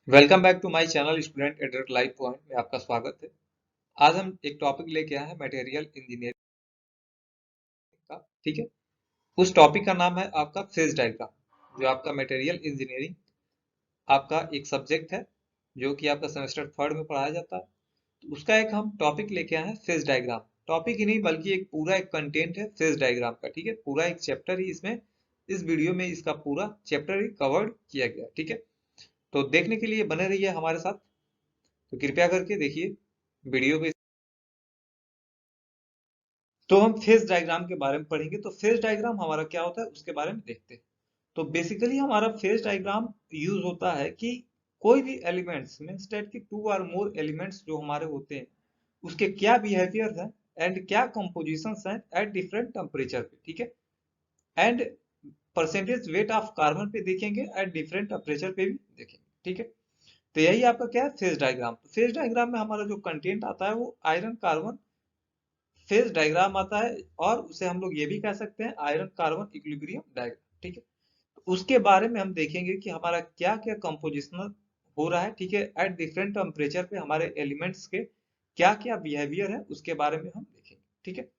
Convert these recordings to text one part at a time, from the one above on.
Welcome back to my channel student at live point में आपका स्वागत है। आज हम एक टॉपिक लेके आए हैं मटेरियल इंजीनियरिंग का। ठीक है, उस टॉपिक का नाम है आपका फेज डायग्राम। जो आपका मटेरियल इंजीनियरिंग आपका एक सब्जेक्ट है जो कि आपका सेमेस्टर थर्ड में पढ़ाया जाता है। तो उसका एक हम टॉपिक लेके आए हैं फेज डायग्राम। टॉपिक ही नहीं बल्कि एक पूरा एक कंटेंट है फेज डायग्राम का। ठीक है, पूरा एक चैप्टर ही इसमें इस वीडियो में इसका पूरा चैप्टर ही कवर्ड किया गया। ठीक है, तो देखने के लिए बने रहिए हमारे साथ। तो कृपया करके देखिए वीडियो को। तो हम फेज डायग्राम के बारे में पढ़ेंगे। तो फेज डायग्राम हमारा क्या होता है उसके बारे में देखते हैं। तो बेसिकली हमारा फेज डायग्राम यूज होता है कि कोई भी एलिमेंट्स मींस दैट कि टू और मोर एलिमेंट्स जो हमारे होते हैं उसके क्या बिहेवियर है एंड क्या कंपोजिशंस हैं एट डिफरेंट टेम्परेचर पे। ठीक है, and percentage weight of carbon पे देखेंगे, एट डिफरेंट टेम्परेचर पे भी देखेंगे। ठीक है, तो यही आपका क्या है फेज डायग्राम। तो फेज डायग्राम में हमारा जो कंटेंट आता है वो आयरन कार्बन फेज डायग्राम आता है, और उसे हम लोग ये भी कह सकते हैं आयरन कार्बन इक्विलिब्रियम डायग्राम। ठीक है, तो उसके बारे में हम देखेंगे कि हमारा क्या क्या कंपोजिशनल हो रहा है। ठीक है, एट डिफरेंट टेम्परेचर पे हमारे एलिमेंट्स के क्या क्या बिहेवियर है उसके बारे में हम देखेंगे। ठीक है,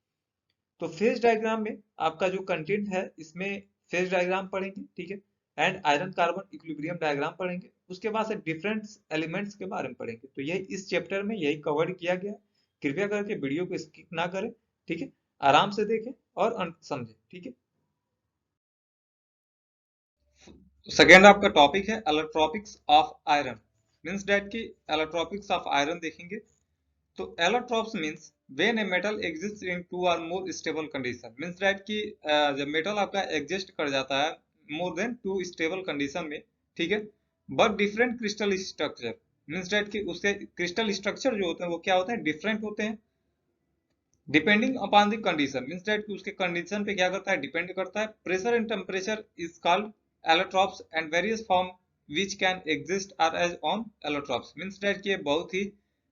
तो फेज डायग्राम में आपका जो कंटेंट है इसमें फेज डायग्राम पढ़ेंगे। ठीक है, and iron carbon equilibrium diagram पढ़ेंगे। उसके बाद से डिफरेंट एलिमेंट्स के बारे में पढ़ेंगे। तो यही इस चैप्टर में यही कवर किया गया है। कृपया करके वीडियो को स्किप ना करें। ठीक है, आराम से देखें और समझें। ठीक है, सेकेंड आपका टॉपिक है allotropics of iron. Means that कि एलोट्रॉपिक्स ऑफ आयरन देखेंगे। तो allotropes means when a metal exist in two or more stable condition. Means that कि जब मेटल आपका एग्जिस्ट कर जाता है more than two stable condition में। ठीक है, but different crystal structure. Means that कि उसके क्रिस्टल स्ट्रक्चर जो होते हैं वो क्या होते हैं, डिफरेंट होते हैं depending upon the condition. Means that कि उसके कंडीशन पे क्या करता है, डिपेंड करता है। Pressure and temperature is called allotropes and various form which can exist are as on allotropes. Means that कि ये बहुत ही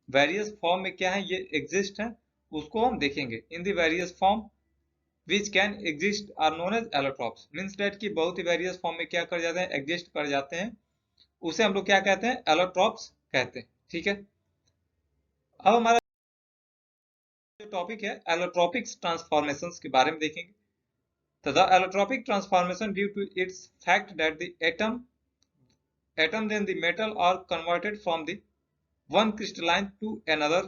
वेरियस फॉर्म में क्या है ये एग्जिस्ट है, उसको हम देखेंगे। In the various form which can exist are known as allotropes. Means that कि बहुत ही वेरियस फॉर्म में क्या कर जाते हैं, एग्जिस्ट कर जाते हैं, उसे हम लोग क्या कहते हैं, एलोट्रॉप्स कहते हैं। ठीक है, अब हमारा जो टॉपिक है एलोट्रॉपिक्स ट्रांसफॉर्मेशंस के बारे में देखेंगे। So the allotropic transformation due to its fact that the atom then the metal are converted from the one crystalline to another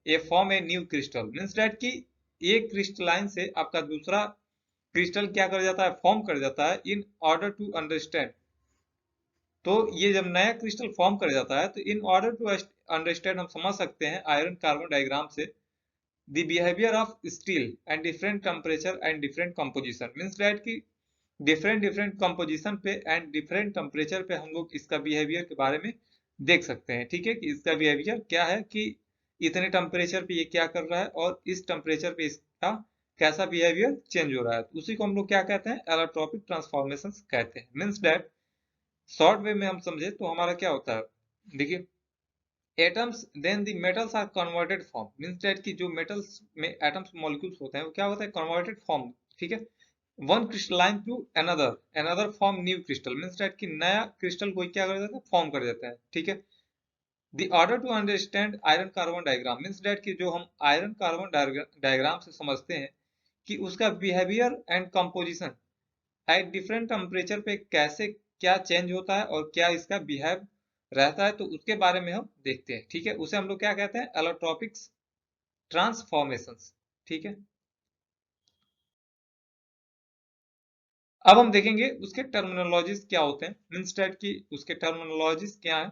a form a new crystal। means that कि एक crystalline से आपका दूसरा crystal क्या कर जाता है, form कर जाता है। इन ऑर्डर टू अंडरस्टैंड, तो ये जब नया क्रिस्टल फॉर्म कर जाता है तो इन ऑर्डर टू अंडरस्टैंड हम समझ सकते हैं आयरन कार्बन डायग्राम से the behavior of steel and different temperature and different composition। means that कि डिफरेंट डिफरेंट कंपोजिशन पे एंड डिफरेंट टेम्परेचर पे हम लोग इसका बिहेवियर के बारे में देख सकते हैं। ठीक है, कि इसका बिहेवियर क्या है, कि इतने टेम्परेचर पे ये क्या कर रहा है और इस टेम्परेचर पे इसका कैसा बिहेवियर चेंज हो रहा है। तो उसी को हम लोग क्या कहते हैं, एलोट्रॉपिक ट्रांसफॉर्मेशन कहते हैं। मीन्स दैट शॉर्ट वे में हम समझे तो हमारा क्या होता है, देखिए atoms then the metals are converted form. Means that कि जो मेटल्स में एटम्स मॉलिक्यूल्स होते हैं वो क्या होता है, कन्वर्टेड फॉर्म। ठीक है, one crystalline to another another form new crystal. Means that कि नया क्रिस्टल कोई क्या कर देता है, फॉर्म कर देता है। ठीक है, the order to understand iron carbon diagram. Means that कि जो हम आयरन कार्बन डायग्राम से समझते हैं कि उसका behaviour and composition at different temperature पे कैसे क्या चेंज होता है और क्या इसका बिहेव रहता है, तो उसके बारे में हम देखते हैं। ठीक है, उसे हम लोग क्या कहते हैं, एलोट्रॉपिक्स ट्रांसफॉर्मेशंस। ठीक है, अब हम देखेंगे उसके टर्मिनोलॉजीज क्या होते हैं। मींस दैट कि उसके टर्मिनोलॉजीज क्या है।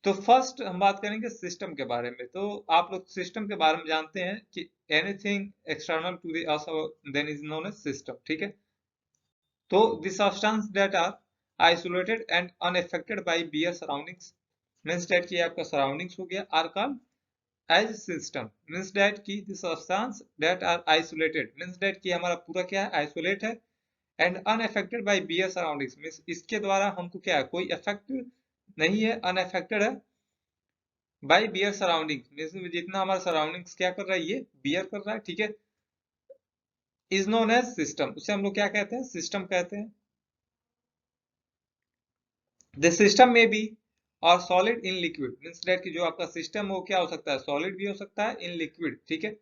तो फर्स्ट हम बात करेंगे सिस्टम के बारे में। तो आप लोग सिस्टम के बारे में जानते हैं कि anything external to the us then is known as system. ठीक है, तो the substance that are isolated and unaffected by bare surroundings means that कि आपका surroundings हो गया are called as system। means that कि the substance that are isolated means that कि हमारा पूरा क्या है, isolate है, and unaffected by bare surroundings means इसके द्वारा हमको क्या है, कोई effect नहीं है, unaffected है by bare surroundings means जितना हमारा surroundings क्या कर रहा है, ये bear कर रहा है। ठीक है, is known as system, उसे हम लोग क्या कहते हैं, सिस्टम कहते हैं। द सिस्टम में बी और solid in liquid, means that कि जो आपका सिस्टम वो क्या हो सकता है, सॉलिड भी हो सकता है, इन लिक्विड, ठीक है,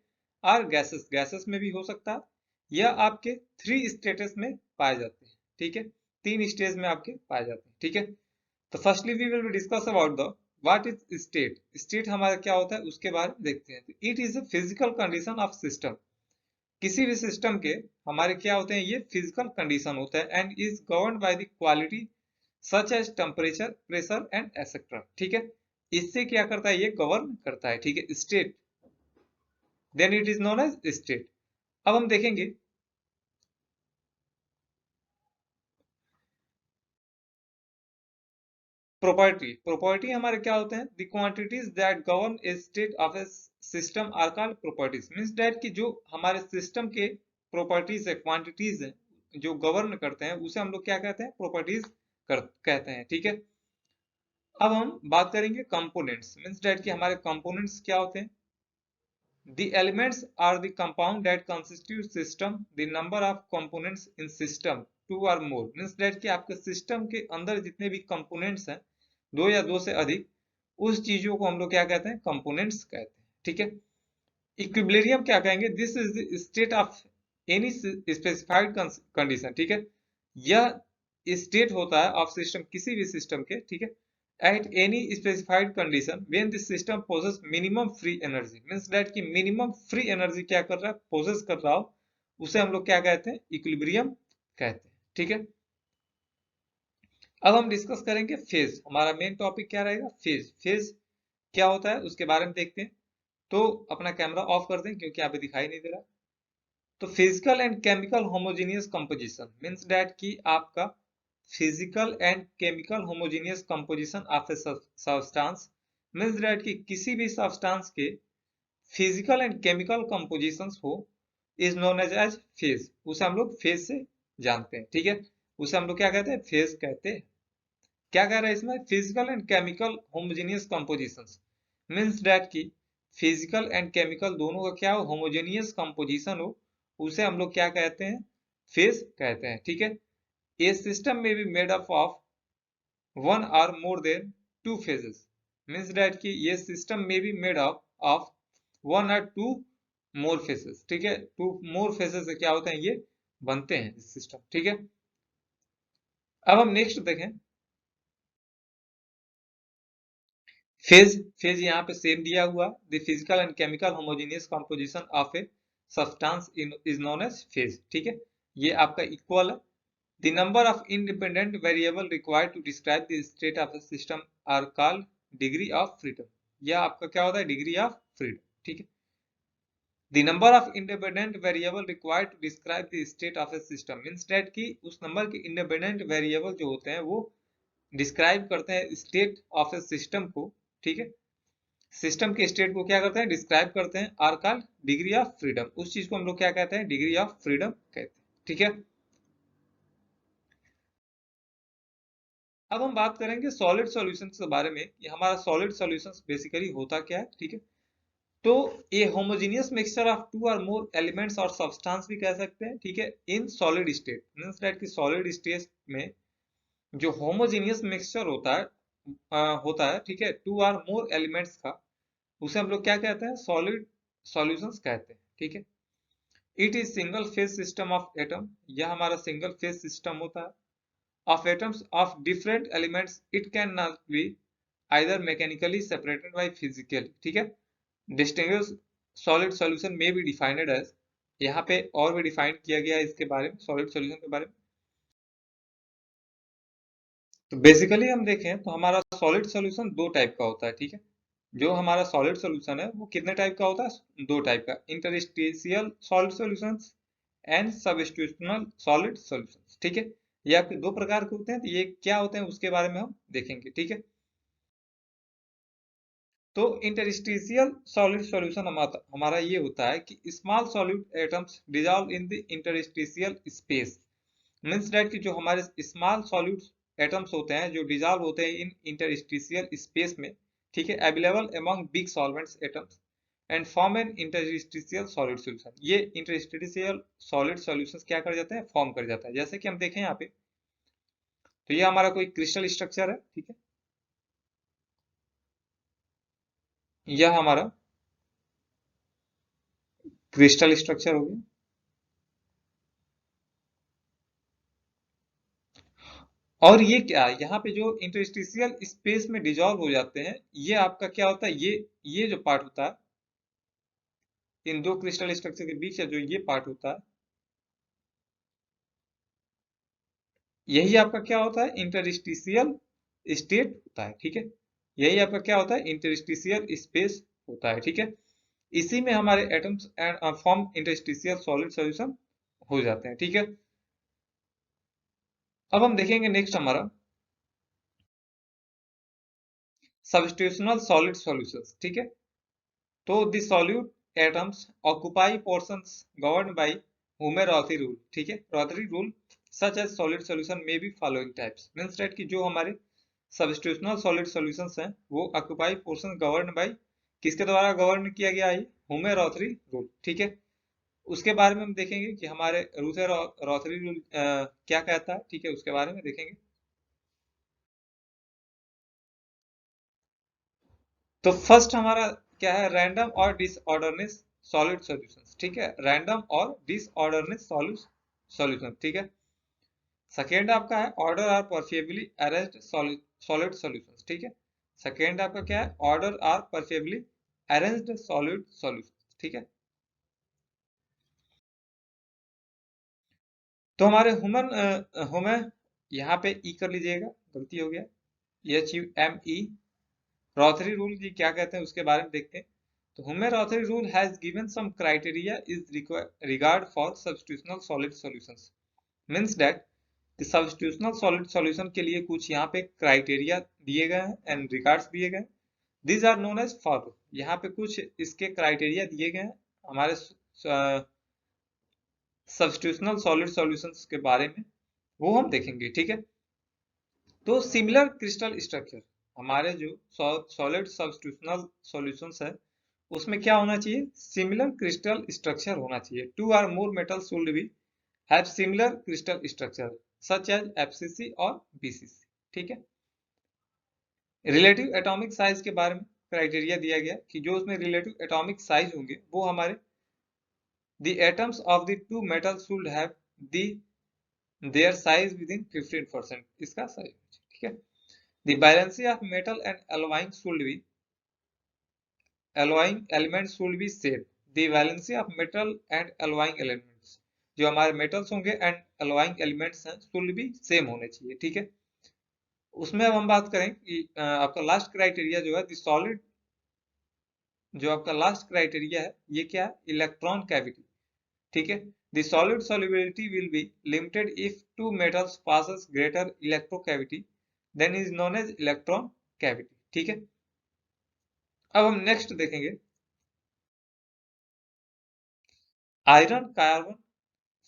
और गैसेस, गैसेस में भी हो सकता है, या आपके 3 स्टेटस में पाए जाते हैं, ठीक है, 3 स्टेज में आपके पाए जाते हैं, ठीक है। तो firstly we will discuss about the what is state. State हमारा क्या होता है उसके बारे में देखते हैं। It is a physical condition of system, किसी भी सिस्टम के हमारे क्या होते हैं, ये फिजिकल कंडीशन होता है, and is governed by the quality such as temperature, pressure and etcetera, ठीक है। इससे क्या करता है, ये गवर्न करता है, ठीक है, state, then it is known as state. अब हम देखेंगे प्रॉपर्टी। प्रॉपर्टी हमारे क्या होते हैं, the quantities that govern a state of a system are called properties, means that कि जो हमारे सिस्टम के प्रॉपर्टीज है, क्वांटिटीज है, जो गवर्न करते हैं, उसे हम लोग क्या कहते हैं, प्रॉपर्टीज कहते हैं, ठीक है। अब हम बात करेंगे कंपोनेंट्स, मींस दैट कि हमारे कंपोनेंट्स क्या होते हैं। The elements are the compound that constitute system. The number of components in system two or more means that कि आपके सिस्टम के अंदर जितने भी कंपोनेंट्स हैं, दो या दो से अधिक, उस चीजों को हम लोग क्या कहते हैं, कंपोनेंट्स कहते हैं, ठीक है। इक्विलिब्रियम क्या कहेंगे, this is the state of any specified condition, ठीक है। यह स्टेट होता है ऑफ सिस्टम, किसी भी सिस्टम के, ठीक है, at any specified condition when the system possesses minimum free energy means that कि minimum free energy क्या कर रहा है, possess कर रहा हो, उसे हम लोग क्या कहते हैं, इक्विलिब्रियम कहते हैं, ठीक है। अब हम डिस्कस करेंगे फेज, हमारा मेन टॉपिक क्या रहेगा, फेज। फेज क्या होता है उसके बारे में देखते हैं। तो अपना कैमरा ऑफ कर दें क्योंकि यहाँ पे दिखाई नहीं दे रहा। तो physical and chemical homogeneous composition means that कि आपका physical and chemical homogeneous composition of a substance means that कि किसी भी सब्सटेंस के फिजिकल एंड केमिकल कंपोजिशंस हो इज नोन एज फेज, उसे हम लोग फेज से जानते हैं, ठीक है। उसे हम लोग क्या कहते हैं, फेज कहते हैं। क्या कह रहा है इसमें, physical and chemical homogeneous compositions means that कि फिजिकल एंड केमिकल दोनों का क्या हो, होमोजेनियस कंपोजिशन हो, उसे हम लोग क्या कहते हैं, फेज कहते हैं, ठीक है। A system may be made up of one or more than two phases means that कि ये system may be made up of one or two more phases, ठीक है। two more phases से क्या होते हैं, ये बनते हैं इस सिस्टम, ठीक है। अब हम नेक्स्ट देखें फेज। फेज यहाँ पे सेम दिया हुआ, the physical and chemical homogeneous composition of a substance is known as phase, ठीक है। ये आपका इक्वल है। The number of independent variable required to describe the state of a system are called degree of freedom. यह आपका क्या होता है, डिग्री ऑफ फ्रीडम, ठीक है। The number of independent variable required to describe the state of a system means that कि उस number के independent variable जो होते हैं वो डिस्क्राइब करते हैं स्टेट ऑफ ए सिस्टम को, ठीक है। सिस्टम के स्टेट को क्या करते हैं, डिस्क्राइब करते हैं, are called degree of freedom. उस चीज को हम लोग क्या कहते हैं, डिग्री ऑफ फ्रीडम कहते हैं, ठीक है। अब हम बात करेंगे सॉलिड सॉल्यूशंस के बारे में कि हमारा सॉलिड सॉल्यूशंस बेसिकली होता क्या है, ठीक है। तो ये homogeneous mixture of to or more elements और सब्सटेंस भी कह सकते हैं, ठीक है, in solid state means that कि सॉलिड स्टेट में जो होमोजेनियस मिक्सचर होता है, ठीक है, टू और मोर एलिमेंट्स का, उसे हम लोग क्या कहते हैं, सॉलिड सॉल्यूशंस कहते हैं, ठीक है। It is single phase system of atom, यह हमारा सिंगल फेज सिस्टम होता है of atoms of different elements. It cannot be either mechanically separated by physically, ठीक है। distinguished solid solution may be defined as, यहाँ पे और भी डिफाइन किया गया है इसके बारे में, सॉलिड सॉल्यूशन के बारे में। तो बेसिकली हम देखें तो हमारा सॉलिड सॉल्यूशन दो टाइप का होता है, ठीक है। जो हमारा सॉलिड सॉल्यूशन है वो कितने टाइप का होता है, दो टाइप का, interstitial solid solutions and substitutional solid solutions, ठीक है। ये आपके दो प्रकार के होते हैं, तो ये क्या होते हैं उसके बारे में हम देखेंगे, ठीक है। तो इंटरस्टिशियल सॉलिड सॉल्यूशन हमारा ये होता है कि small solid atoms dissolve in the interstitial space means that कि जो हमारे स्मॉल सॉलिड एटम्स होते हैं जो डिजॉल्व होते हैं इन इंटरस्टिशियल स्पेस में, ठीक है, available among big solvents atoms and form an interstitial solid solution. ये इंटरस्टिशियल सॉलिड सॉल्यूशंस क्या कर जाते हैं, फॉर्म कर जाता है। जैसे कि हम देखें यहाँ पे, तो ये हमारा कोई क्रिस्टल स्ट्रक्चर है, ठीक है, यह हमारा क्रिस्टल स्ट्रक्चर हो गया। और ये क्या, यहाँ पे जो इंटरस्टिशियल स्पेस में डिजॉल्व हो जाते हैं, ये आपका क्या होता है, ये जो पार्ट होता है इन दो क्रिस्टल स्ट्रक्चर के बीच का जो ये पार्ट होता है, यही आपका क्या होता है, इंटरस्टिशियल स्टेट होता है, ठीक है, यही आपका क्या होता है, इंटरस्टिशियल स्पेस होता है, ठीक है। इसी में हमारे atoms and form interstitial solid solution हो जाते हैं, ठीक है। अब हम देखेंगे नेक्स्ट हमारा सबस्टिट्यूशनल सॉलिड सॉल्यूशंस, ठीक है। तो the solute atoms occupy portions governed by Hume Rothery rule, ठीक है, Rothery rule such as solid solution में be following types, means that कि जो हमारे सबस्टिट्यूशनल सॉलिड सॉल्यूशंस हैं वो ऑक्युपाई पोर्शन गवर्न बाय, किसके द्वारा गवर्न किया गया है, हुमेर-रॉथरी रूल, ठीक है। उसके बारे में हम देखेंगे कि हमारे रूथर-रॉथरी रूल क्या कहता है, ठीक है, उसके बारे में देखेंगे। तो फर्स्ट हमारा क्या है, रैंडम और डिसऑर्डरनेस सॉलिड सॉल्यूशंस, ठीक है, रैंडम और डिसऑर्डरनेस सॉल्यूशन, ठीक है। सेकेंड आपका है order are perfectly arranged solid solutions, ठीक है। सेकेंड आपका क्या है, order are perfectly arranged solid solutions, ठीक है। तो हमारे ह्यूमन यहाँ पे ई कर लीजिएगा, गलती हो गया, HUME, रॉथरी रूल की क्या कहते हैं उसके बारे में देखते हैं। तो Humer-Rothery rule has given some criteria is regard for substitutional solid solutions. Means that the substitutional solid solution के लिए कुछ यहाँ पे क्राइटेरिया दिए गए हैं एंड रिगार्ड्स दिए गए हैं। These are known as follow, यहाँ पे कुछ इसके क्राइटेरिया दिए गए हैं हमारे सबस्टिट्यूशनल सॉलिड सॉल्यूशंस के बारे में, वो हम देखेंगे, ठीक है। तो सिमिलर क्रिस्टल स्ट्रक्चर, हमारे जो सॉलिड सबस्टिट्यूशनल सॉल्यूशंस है उसमें क्या होना चाहिए, सिमिलर क्रिस्टल स्ट्रक्चर होना चाहिए। Two or more metal should be have similar crystal structure such as FCC और BCC, ठीक है। रिलेटिव एटॉमिक साइज के बारे में क्राइटेरिया दिया गया कि जो उसमें रिलेटिव एटॉमिक साइज होंगे वो हमारे the atoms of the two metal should have the their size with in 15%, इसका साइज, ठीक है। The valency of metal and allowing should be, alloying elements should be same. The valency of metal and alloying elements, जो हमारे metals होंगे and alloying elements हैं should be same होने चाहिए, ठीक है। उसमें अब हम बात करें कि आपका लास्ट क्राइटेरिया जो है द सॉलिड, जो आपका लास्ट क्राइटेरिया है ये क्या है, इलेक्ट्रॉन कैविटी, ठीक है। The solid solubility will be limited if two metals passes greater electrocavity then is known as electron cavity, ठीक है। अब हम नेक्स्ट देखेंगे आयरन कार्बन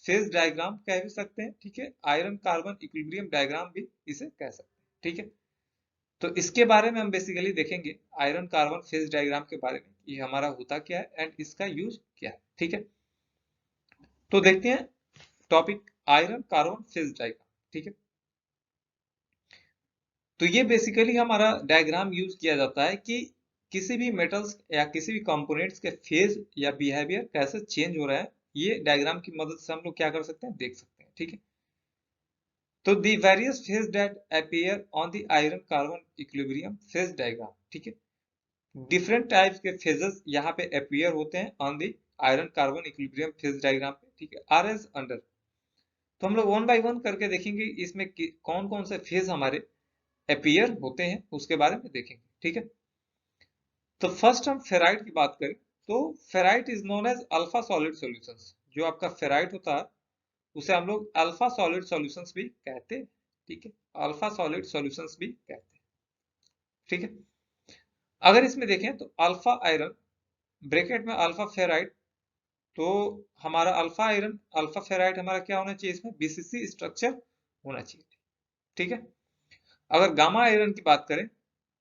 फेज डायग्राम कह भी सकते हैं, ठीक है, आयरन कार्बन इक्विलिब्रियम डायग्राम भी इसे कह सकते हैं, ठीक है। तो इसके बारे में हम बेसिकली देखेंगे आयरन कार्बन फेज डायग्राम के बारे में, ये हमारा होता क्या है एंड इसका यूज क्या है, ठीक है। तो देखते हैं topic iron carbon phase diagram, ठीक है। तो ये बेसिकली हमारा डायग्राम यूज किया जाता है कि किसी भी मेटल्स या किसी भी कंपोनेंट्स के फेज या बिहेवियर कैसे चेंज हो रहा है, ये डायग्राम की मदद से हम लोग क्या कर सकते हैं, देख सकते हैं, ठीक है। तो the various phase that appear on the iron carbon equilibrium phase diagram, ठीक है, डिफरेंट टाइप्स के फेजेस यहाँ पे अपीयर होते हैं on the iron carbon equilibrium phase diagram पे, ठीक है, आर एज अंडर। तो हम लोग वन बाय वन करके देखेंगे इसमें कौन कौन से फेज हमारे अपीयर होते हैं उसके बारे में देखेंगे, ठीक है। तो फर्स्ट हम फेराइट की बात करें तो ferrite is known as alpha solid solutions, जो आपका फेराइट होता है उसे हम लोग अल्फा सॉलिड सॉल्यूशंस भी कहते हैं, ठीक है, अल्फा सॉलिड सॉल्यूशंस भी कहते हैं, ठीक है। अगर इसमें देखें तो अल्फा आयरन ब्रैकेट में अल्फा फेराइट, तो हमारा अल्फा आयरन अल्फा फेराइट हमारा क्या होना चाहिए, इसमें BCC स्ट्रक्चर होना चाहिए, ठीक है। अगर गामा आयरन की बात करें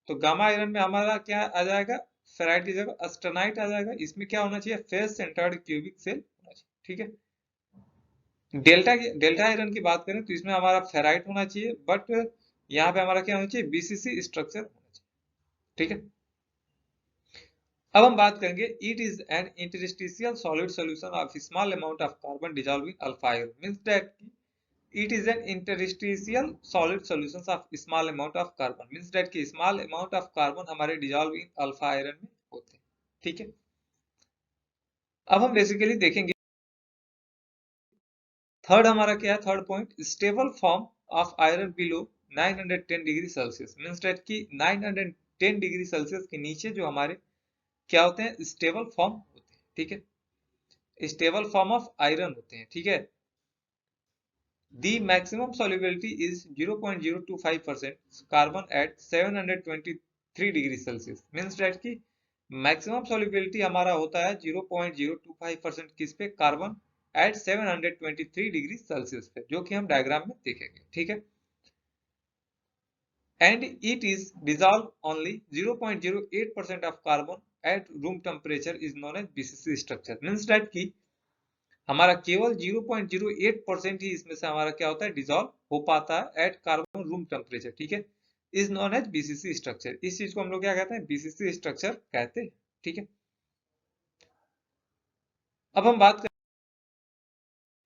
तो गामा आयरन में हमारा क्या आ जाएगा, फेराइट की जगह अस्टेनाइट आ जाएगा, इसमें क्या होना चाहिए, फेस सेंटर्ड क्यूबिक सेल होना चाहिए, ठीक है। डेल्टा आयरन की बात करें तो इसमें हमारा फेराइट होना चाहिए, बट यहाँ पे हमारा क्या होना चाहिए, बीसीसी स्ट्रक्चर होना चाहिए। ठीक है, अब हम बात करेंगे it is an interstitial solid solution of small amount of carbon dissolving alpha iron, means that it is an interstitial solid solutions of small amount of carbon, means that कि small amount of carbon हमारे dissolve in alpha iron में होते हैं। ठीक है, अब हम basically देखेंगे थर्ड हमारा क्या है, third point, stable form of iron below 910 degree Celsius, means that कि 910 डिग्री सेल्सियस के नीचे जो हमारे क्या होते हैं, स्टेबल फॉर्म होते हैं। ठीक है, स्टेबल फॉर्म ऑफ आयरन होते हैं। ठीक है, the maximum solubility is 0.025% carbon at 723 degree Celsius, means that कि मैक्सिमम solubility हमारा होता है 0.025% किस पे, कार्बन एट 723 डिग्री सेल्सियस पे, जो कि हम डायग्राम में देखेंगे। ठीक है, and it is dissolved only 0.08% of carbon at room temperature is known as BCC structure, means that कि हमारा केवल 0.08% ही इसमें से हमारा क्या होता है, डिजॉल्व हो पाता है एट कार्बन रूम टेम्परेचर। ठीक है, is known as BCC structure, इस चीज को हम लोग क्या कहते हैं, बीसीसी स्ट्रक्चर कहते हैं। ठीक है, अब हम बात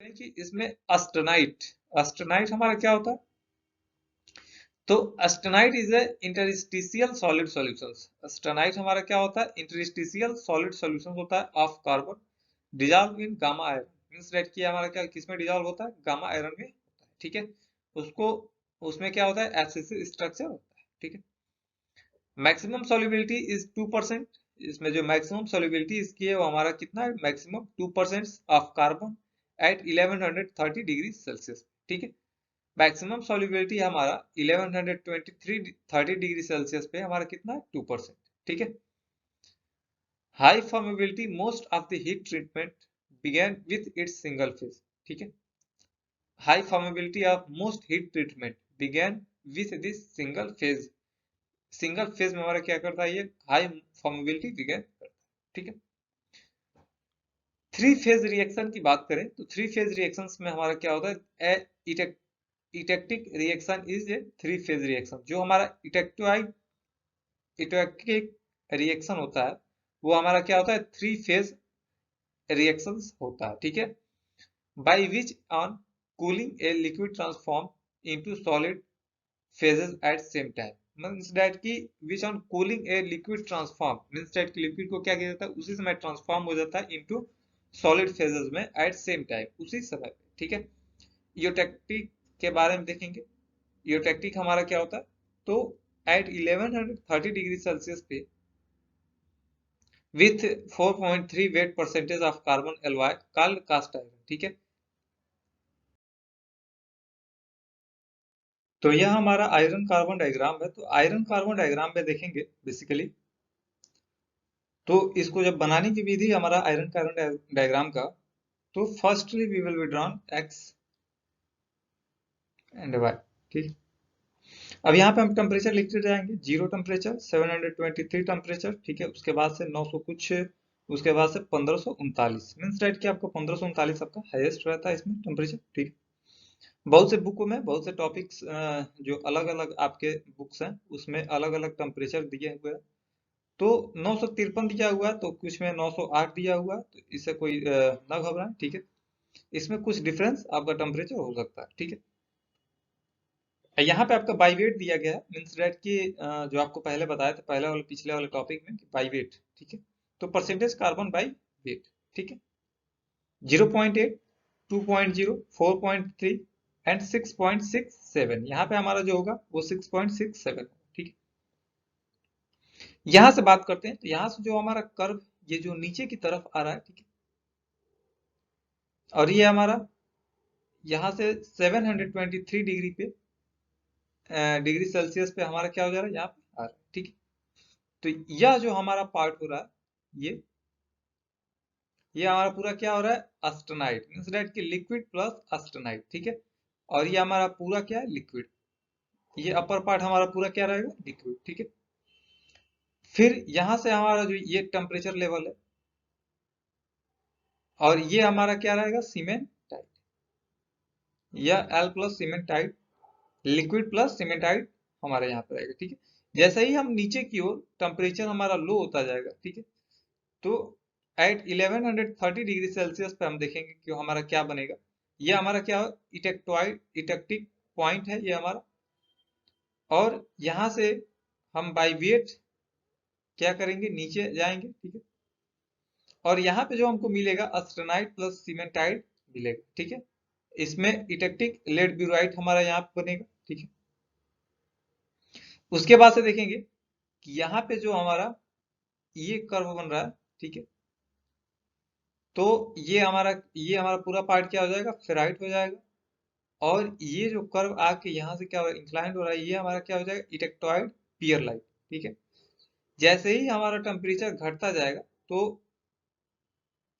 करें कि इसमें अस्टेनाइट, अस्टेनाइट हमारा क्या होता है, तो austenite is a interstitial solid solutions, austenite हमारा क्या होता है, इंटरस्टिशियल सॉलिड सॉल्यूशंस होता है of carbon dissolve in gamma iron, means that कि हमारा क्या किसमें डिजॉल्व होता है, गामा आयरन में होता है। ठीक है, उसको उसमें क्या होता है, एफसीसी स्ट्रक्चर होता है। ठीक है, मैक्सिमम सॉल्युबिलिटी इज 2%, इसमें जो मैक्सिमम सॉल्युबिलिटी इसकी है वो हमारा कितना है, maximum 2% of carbon at 1130 degree Celsius. ठीक है, मैक्सिमम सॉल्युबिलिटी हमारा 1130 डिग्री सेल्सियस पे हमारा कितना है, 2%। ठीक है, high formability most of the heat treatment begin with its single phase. ठीक है, high formability of most heat treatment begin with this single phase, single phase में हमारा क्या करता है, ये हाई फॉर्मेबिलिटी बिगेन करता है। ठीक है, थ्री फेज रिएक्शन की बात करें तो थ्री फेज रिएक्शंस में हमारा क्या होता है, eutectic reaction is a three phase reaction, जो हमारा इटेक्टिक रिएक्शन होता है वो हमारा क्या होता है, थ्री फेज रिएक्शंस होता है। ठीक है, by which on cooling a liquid transform into solid phases at same time, means that कि which on cooling a liquid transform, means that कि liquid को क्या किया जाता है, उसी समय ट्रांसफॉर्म हो जाता है into solid phases में at same time, उसी समय। ठीक है, यूटेक्टिक के बारे में देखेंगे, यूटेक्टिक हमारा क्या होता है, तो at 1130 डिग्री सेल्सियस पे with 4.3 weight percentage of carbon alloy called cast iron। ठीक है, तो यह हमारा आयरन कार्बन डायग्राम है। तो आयरन कार्बन डायग्राम में देखेंगे बेसिकली, तो इसको जब बनाने की विधि हमारा आयरन कार्बन डायग्राम का, तो firstly we will be drawn X and Y. ठीक, अब यहाँ पे हम टेम्परेचर लिखते जाएंगे, जीरो टेम्परेचर, 723 टेम्परेचर। ठीक है, उसके बाद से 900 कुछ, उसके बाद से 1539, मीन्स दैट कि आपको 1539 आपका हाईएस्ट रहता है इसमें टेम्परेचर। ठीक, बहुत से बुकों में बहुत से टॉपिक्स जो अलग अलग आपके बुक्स हैं उसमें अलग अलग टेम्परेचर दिए हुए हैं, तो 953 दिया हुआ है, तो कुछ में 908 दिया हुआ है, तो इससे कोई ना घबराएं। ठीक है, इसमें कुछ डिफरेंस आपका टेम्परेचर हो सकता है। ठीक है, यहाँ पे आपका बाई वेट दिया गया है, मीन्स दैट कि जो आपको पहले बताया था पहले वाले पिछले वाले टॉपिक में, बाई वेट। ठीक है, तो परसेंटेज कार्बन बाई वेट। ठीक है, 0.8, 2.0, 4.3 एंड 6.67, यहाँ पे हमारा जो होगा वो 6.67। ठीक है, यहाँ से बात करते हैं, तो यहाँ से जो हमारा कर्व ये जो नीचे की तरफ आ रहा है, ठीक है, और ये हमारा यहाँ से 723 डिग्री पे डिग्री सेल्सियस पे हमारा क्या हो जा रहा है, यहाँ पे आ रहा है। ठीक है, तो यह जो हमारा पार्ट हो रहा है, ये हमारा पूरा क्या हो रहा है, अस्टेनाइट, मींस दैट कि लिक्विड प्लस अस्टेनाइट। ठीक है, और ये हमारा पूरा क्या है, लिक्विड, ये अपर पार्ट हमारा पूरा क्या रहेगा, लिक्विड। ठीक है, फिर यहाँ से हमारा जो ये टेम्परेचर लेवल है, और ये हमारा क्या रहेगा, सीमेंट टाइप। या L प्लस सीमेंटाइड, लिक्विड प्लस सीमेंटाइड हमारे यहाँ पर आएगा। ठीक है, जैसे ही हम नीचे की ओर टेम्परेचर हमारा लो होता जाएगा, ठीक है, तो एट 1130 डिग्री सेल्सियस पे हम देखेंगे कि हमारा क्या बनेगा। ये हमारा क्या इटेक्टॉइड इटेक्टिक पॉइंट है ये हमारा, और यहाँ से हम बाई वेट क्या करेंगे, नीचे जाएंगे। ठीक है, और यहाँ पे जो हमको मिलेगा अस्टेनाइट प्लस सीमेंटाइड मिलेगा। ठीक है, इसमें इटेक्टिक लेड ब्यूराइट हमारा यहाँ पे बनेगा। ठीक है, उसके बाद से देखेंगे कि यहाँ पे जो हमारा ये कर्व बन रहा है, ठीक है, तो ये हमारा पूरा पार्ट क्या हो जाएगा, फेराइट हो जाएगा। और ये जो कर्व आके यहाँ से क्या हो रहा है, इंक्लाइंड हो रहा है, ये हमारा क्या हो जाएगा, इटेक्टॉइड पियर लाइट। ठीक है, जैसे ही हमारा टेम्परेचर घटता जाएगा तो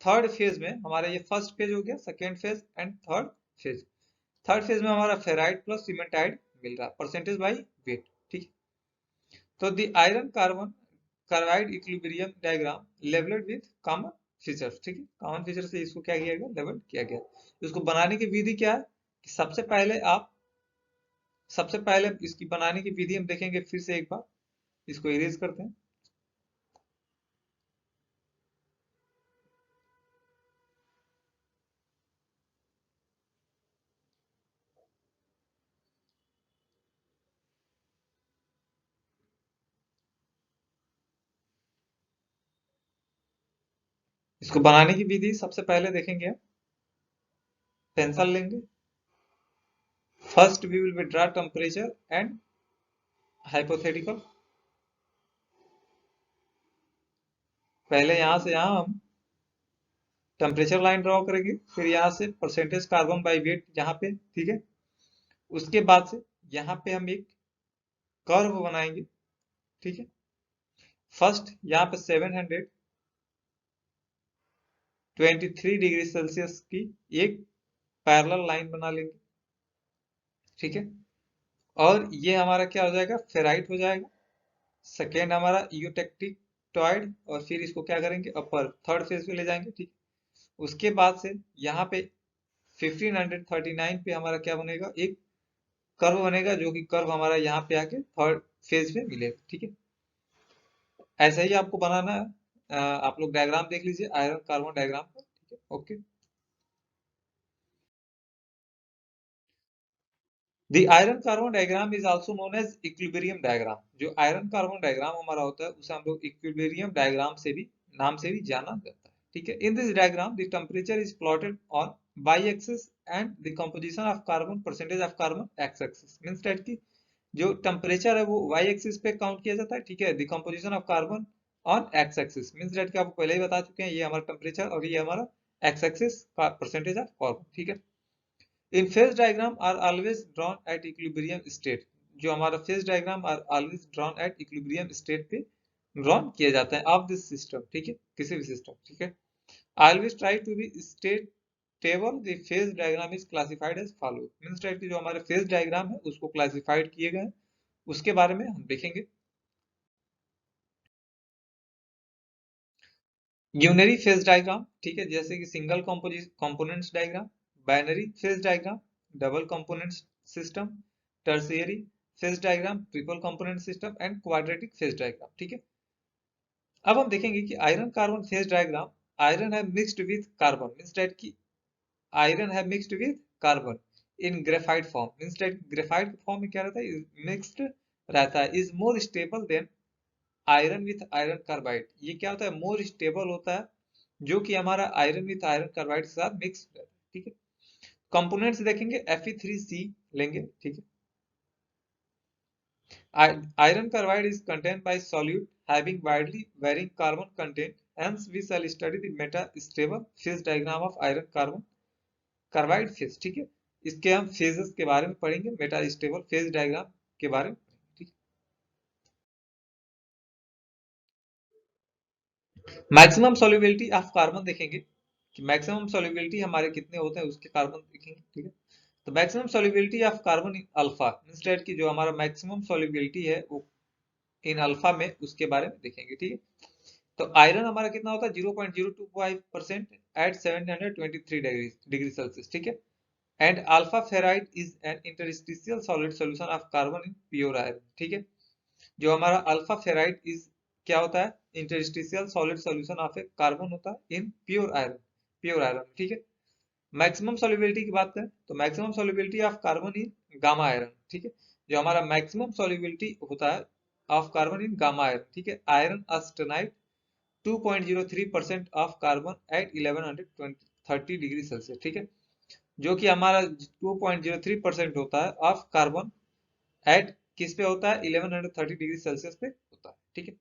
थर्ड फेज में हमारा, ये फर्स्ट फेज हो गया, second phase and third phase. Third phase में हमारा फेराइट प्लस सीमेंटाइड मिल रहा है परसेंटेज बाई वेट। ठीक है, तो the iron carbon carbide equilibrium diagram labelled with common features. ठीक है, कॉमन फीचर से इसको क्या किया गया, लेवल किया गया। इसको बनाने की विधि क्या है कि सबसे पहले इसकी बनाने की विधि हम देखेंगे फिर से एक बार, इसको इरेज करते हैं। इसको बनाने की विधि सबसे पहले देखेंगे, हम पेंसिल लेंगे। First we will be draw temperature and hypothetical. पहले यहां से यहां हम टेम्परेचर लाइन ड्रॉ करेंगे, फिर यहाँ से परसेंटेज कार्बन बाई वेट यहाँ पे। ठीक है, उसके बाद से यहाँ पे हम एक कर्व बनाएंगे। ठीक है, फर्स्ट यहाँ पे 723 डिग्री सेल्सियस की एक पैरेलल लाइन बना लेंगे। ठीक है, और ये हमारा क्या हो जाएगा, फेराइट हो जाएगा। सेकेंड हमारा यूटेक्टिकटॉइड, और फिर इसको क्या करेंगे, अपर थर्ड फेज पे ले जाएंगे। ठीक, उसके बाद से यहाँ पे 1539 पे हमारा क्या बनेगा, एक कर्व बनेगा, जो कि कर्व हमारा यहाँ पे आके थर्ड फेज पे मिलेगा। ठीक है, ऐसा ही आपको बनाना है। आप लोग डायग्राम देख लीजिए आयरन कार्बन डायग्राम का। ठीक है, okay. The iron carbon diagram is also known as equilibrium diagram. जो आयरन कार्बन डायग्राम हमारा होता है उसे हम लोग इक्विलिब्रियम डायग्राम से भी, नाम से भी जाना जाता है। ठीक है, in this diagram the temperature is plotted on by axis and the composition of carbon percentage of carbon x axis. Means that की जो टेम्परेचर है वो वाई एक्सिस पे काउंट किया जाता है। ठीक है, the composition of carbon on x axis means that कि आपको पहले ही बता चुके हैं, ये हमारा टेम्परेचर और ये हमारा एक्स एक्सिस का परसेंटेज ऑफ कार्बन। ठीक है, in phase diagram are always drawn at equilibrium state. जो हमारा phase diagram are always drawn at equilibrium state पे ड्रॉन किया जाता है ऑफ दिस सिस्टम। ठीक है, किसी भी सिस्टम। ठीक है, always try to be state table the phase diagram is classified as follow. Means that कि जो हमारे फेज डायग्राम है उसको क्लासिफाइड किए गए हैं, उसके बारे में हम देखेंगे। यूनरी फेज डायग्राम, ठीक है, जैसे कि single components diagram, binary phase diagram, double component system, tertiary phase diagram, triple component system and quadratic phase diagram. ठीक है, अब हम देखेंगे कि iron carbon phase diagram, iron है mixed with carbon. Means that की आयरन है mixed with carbon in graphite form. Means that graphite form में क्या रहता है, मिक्स्ड रहता है। Is more stable than iron with iron carbide. ये क्या होता है, मोर स्टेबल होता है, जो कि हमारा आयरन विथ आयरन कार्बाइड के साथ मिक्स रहता है। ठीक है, कंपोनेंट्स देखेंगे Fe3C लेंगे। ठीक है, iron carbide is contained by solute having widely varying carbon content. Hence, we shall study the meta-stable phase diagram of iron carbon carbide phase. ठीक है, इसके हम phases के बारे में पढ़ेंगे, meta-stable phase diagram के बारे में। ठीक है, मैक्सिमम solubility ऑफ कार्बन देखेंगे कि मैक्सिमम solubility हमारे कितने होते हैं, उसके कार्बन देखेंगे। ठीक है, तो maximum solubility of carbon in alpha means that की जो हमारा मैक्सिमम solubility है वो इन अल्फा में, उसके बारे में देखेंगे। ठीक है, तो आयरन हमारा कितना होता है 0.025% एट 723 डिग्री सेल्सियस। ठीक है, and alpha ferrite is an interstitial solid solution of carbon in pure iron. ठीक है, जो हमारा अल्फा फेराइड इज क्या होता है, interstitial solid solution of a carbon होता है in pure iron, pure iron. ठीक है, मैक्सिमम सॉल्युबिलिटी की बात करें तो maximum solubility of carbon in gamma iron. ठीक है, जो हमारा मैक्सिमम सॉल्युबिलिटी होता है of carbon in gamma iron. ठीक है, iron austenite 2.03% of carbon at 1130 degree Celsius. ठीक है, जो कि हमारा 2.03% होता है ऑफ कार्बन एट किस पे होता है, 1130 डिग्री सेल्सियस पे होता है। ठीक है,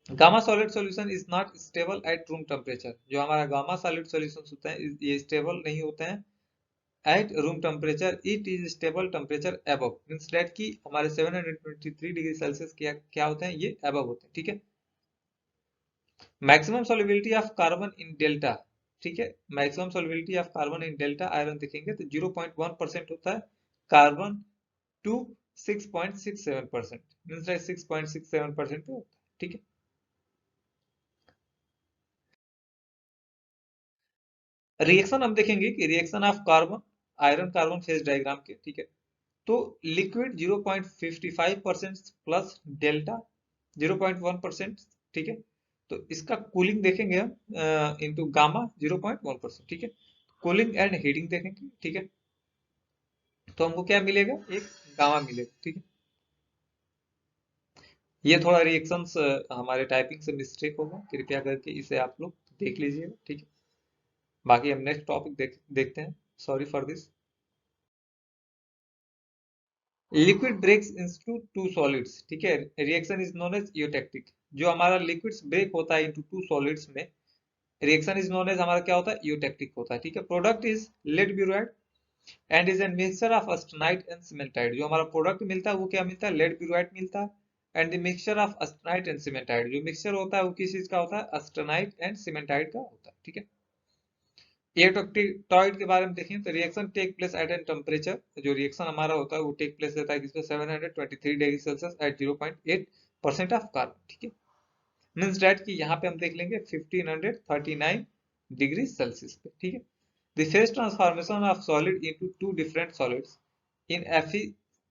gamma solid solution is not stable at room temperature. जो हमारा गामा सॉलिड सॉल्यूशन होता है ये स्टेबल नहीं होते हैं at room temperature, it is stable temperature above, means that कि हमारे 723 डिग्री सेल्सियस क्या होते हैं, ये अबव होते हैं। ठीक है, maximum solubility of carbon in delta. ठीक है, maximum solubility of carbon in delta iron देखेंगे तो 0.1% होता है, कार्बन टू 6.67%, मींस दैट 6.67% पे होता है। ठीक है, रिएक्शन हम देखेंगे कि reaction of carbon iron carbon phase diagram के। ठीक है, तो लिक्विड 0.55% प्लस डेल्टा 0.1%। ठीक है, तो इसका कूलिंग देखेंगे हम इनटू गामा 0.1%। ठीक है, कूलिंग एंड हीटिंग देखेंगे। ठीक है, तो हमको क्या मिलेगा, एक गामा मिलेगा। ठीक है, ये थोड़ा रिएक्शंस हमारे टाइपिंग से मिस्टेक होगा, कृपया करके इसे आप लोग देख लीजिएगा। ठीक है, बाकी हम नेक्स्ट टॉपिक देखते हैं। Sorry for this. Liquid breaks into two solids. ठीक है, reaction is known as eutectic. जो हमारा लिक्विड्स ब्रेक होता है इनटू टू सॉलिड्स में, रिएक्शन इज नोन एज हमारा क्या होता है, इयोटेक्टिक होता है। ठीक है, product is ledeburite and is an mixture of austenite and cementite. जो हमारा प्रोडक्ट मिलता है वो क्या मिलता है, लेड ब्यूराइड मिलता है and the mixture of austenite and cementite. जो मिक्सचर होता है वो किस चीज का होता है, ऑस्टेनाइट एंड सीमेंटाइड का होता है। ठीक है, एटोक्टेटॉइड के बारे में देखें तो reaction take place at an temperature. जो रिएक्शन हमारा होता है वो टेक प्लेस लेता है किसको, 723 degree Celsius at 0.8% of carbon. ठीक है, मींस दैट कि यहाँ पे हम देख लेंगे 1539 डिग्री सेल्सियस पे। ठीक है, the phase transformation of solid into two different solids in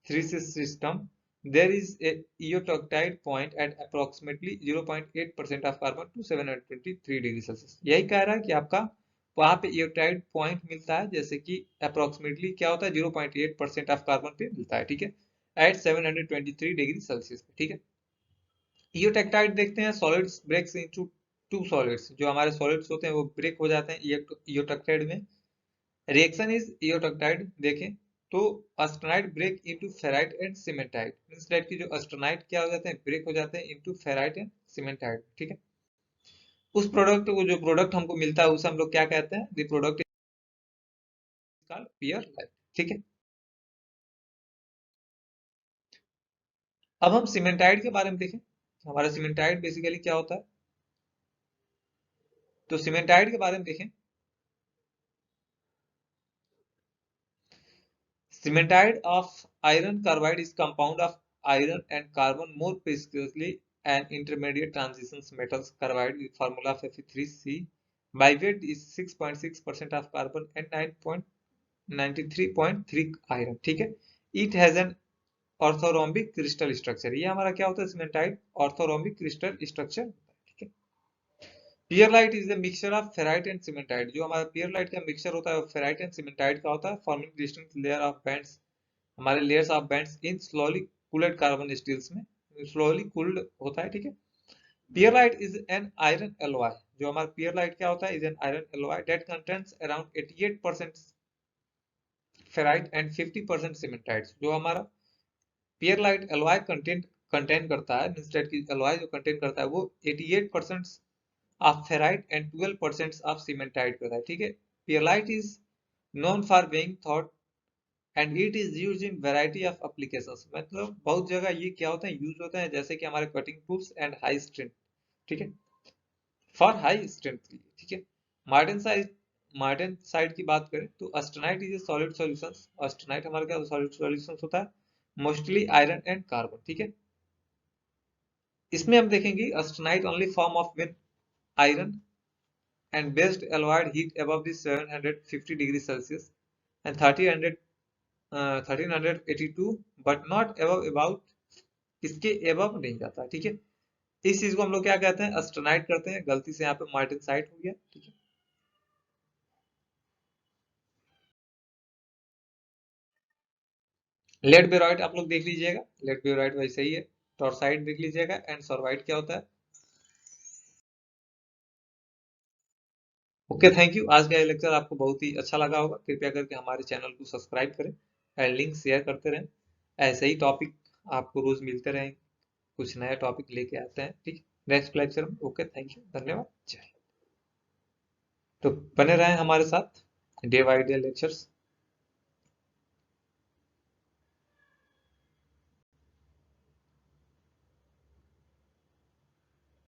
Fe3 system, there is a eutectide point at approximately 0.8% of carbon to 723 degree Celsius. यही कह रहा है कि आपका वहां पे यूटाइड पॉइंट मिलता है, जैसे कि अप्रोक्सीमेटली क्या होता है, 0.8% ऑफ कार्बन पे मिलता है। ठीक है, एट 723 डिग्री सेल्सियस पे। ठीक है, यूटेक्टाइड देखते हैं, solids breaks into two solids. जो हमारे सॉलिड्स होते हैं वो ब्रेक हो जाते हैं यूटेक्टाइड में। रिएक्शन इज ईओटोक्टाइड देखें तो austenite break into ferrite and cementite, means that की जो ऑस्टेनाइट क्या हो जाते हैं, ब्रेक हो जाते हैं इनटू फेराइट एंड सीमेंटाइट। ठीक है, उस प्रोडक्ट को, जो प्रोडक्ट हमको मिलता है उसे हम लोग क्या कहते हैं, the product is called pearlite. ठीक है, अब हम सीमेंटाइड के बारे में देखें। हमारा सीमेंटाइड बेसिकली क्या होता है, तो सीमेंटाइड के बारे में देखें। Cementide of iron carbide is compound of iron and carbon, more precisely an intermediate transition metals carbide with formula of Fe3C. By weight is 6.6% of carbon and 9.93.3 iron. ठीक है, it has an orthorhombic crystal structure। ये हमारा क्या होता है, सीमेंटाइड orthorhombic crystal structure. ठीक है, pearlite is the mixture of ferrite and cementite. जो हमारा पियरलाइट का मिक्सचर होता है वो फेराइट एंड सीमेंटाइड का होता है, forming distinct layer of bands, हमारे layers of bands in slowly cooled carbon steels में, स्लोली कूल्ड होता है। ठीक है, pearlite is an iron alloy. जो हमारा पियरलाइट क्या होता है, is an iron alloy that contains around 88% ferrite and 50% cementites. जो हमारा पियरलाइट एलॉय कंटेन करता है, मींस दैट की एलॉय जो कंटेन करता है वो 88% ऑफ फेराइट एंड 12% ऑफ सीमेंटाइड करता है। ठीक है, pearlite is known for being thought and it is used in variety of applications। मतलब बहुत जगह ये क्या होता है, यूज होता है, जैसे कि हमारे cutting tools and high strength. ठीक है, फॉर हाई स्ट्रेंथ के लिए। ठीक है, मार्टेन साइड की बात करें तो austenite is a solid solutions. Austenite हमारा क्या सॉलिड सॉल्यूशंस होता है, मोस्टली आयरन एंड कार्बन। ठीक है, इसमें हम देखेंगे austenite only form of when iron and best alloyed heat above the 750 degree Celsius and 1382 but not above about, इसके एबव नहीं जाता, ठीक है। इस चीज को हम लोग क्या कहते हैं, अस्टेनाइट करते हैं, गलती से यहाँ पे मार्टेनसाइट हो गया, ठीक है। लेड बेरॉइट आप लोग देख लीजिएगा, लेड बेरॉइट वैसे ही है। टॉर्साइट देख लीजिएगा, एंड सॉर्बाइट क्या होता है। Okay, thank you. आज का ये लेक्चर आपको बहुत ही अच्छा लगा होगा। कृपया करके हमारे चैनल को सब्सक्राइब करें एंड लिंक शेयर करते रहें। ऐसे ही टॉपिक आपको रोज मिलते रहेंगे, कुछ नया टॉपिक लेके आते हैं, ठीक है, नेक्स्ट लेक्चर में। ओके, थैंक यू, धन्यवाद, जय हिंद। तो बने रहें हमारे साथ डे बाय डे लेक्चर्स